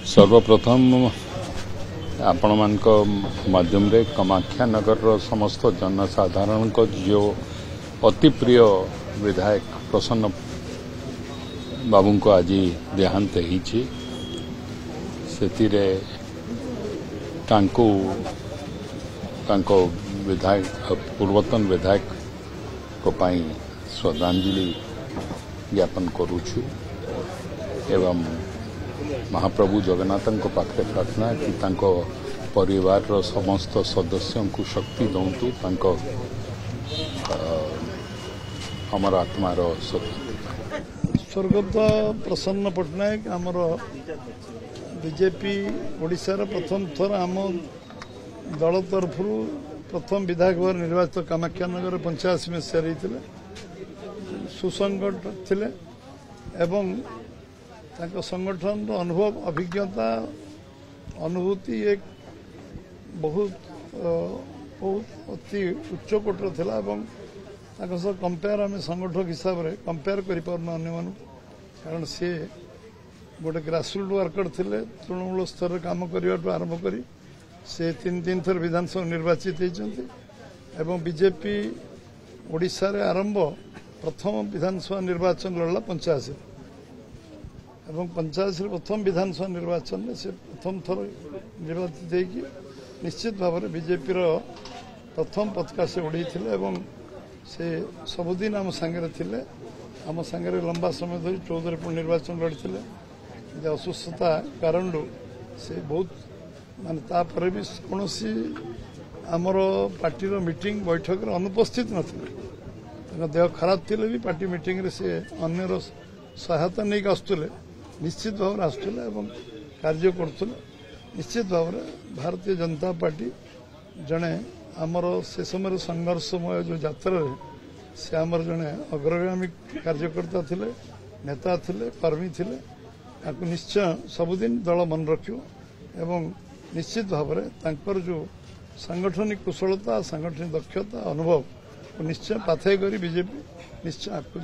सर्वप्रथम आपण मान माध्यम रे कामाख्या नगर समस्त जनसाधारण को जो अति प्रिय विधायक प्रसन्न बाबू को आज देहांत हो विधायक पूर्वतन विधायक को पाई श्रद्धांजलि ज्ञापन करुछु एवं महाप्रभु जगन्नाथ पाखे प्रार्थना कि तांको परिवार रो समस्त सदस्यों को शक्ति दौतु हमर आत्मार स्वर्गत प्रसन्न पट्टनायक आमर बीजेपी ओडिशार प्रथम थर आम दल तरफ प्रथम विधायक भाव निर्वाचित कामाख्यानगर 85 मसीह सुसंगठ थिले एवं तांको संगठन अनुभव अभिज्ञता अनुभूति एक बहुत अति उच्च कोटर थिला एवं तांको सह कंपेयर आम संगठक हिसाब से कंपेयर कर कारण सी गोटे ग्रासरूट वर्कर थिले तृणमूल स्तर काम करने आरंभ कर से 3 थर विधानसभा निर्वाचित होती एवं बीजेपी ओडिशा रे आरंभ प्रथम विधानसभा निर्वाचन लड़ला 85 एवं 85 प्रथम विधानसभा निर्वाचन में से प्रथम थर निर्वाचित होगी निश्चित भाव में बीजेपी प्रथम पताका से उड़े एवं से सबुदिन आम सांगे थे आम सांगे लंबा समय धरी 14 पुणी निर्वाचन लड़ते असुस्थता कारण से बहुत मान तापर भी कौन आमर पार्टी मीटिंग बैठक अनुपस्थित नथिले देह खराब थिले भी पार्टी मीटिंग रे से अन्यर सहायता नहीं आसुले निश्चित भाव आसुले एवं कार्य करुले निश्चित भाव भारतीय जनता पार्टी जड़े आमर से समय संघर्षमय जो यात्रा से आमर जड़े अग्रगामी कार्यकर्ता थिले नेता थिले कर्मी थिले आपको निश्चय सबुदिन दल मन रखियो एवं निश्चित भाव में जो सांगठनिक कुशलता सांगठनिक दक्षता अनुभव को निश्चय पाथेय करी बीजेपी निश्चय आपको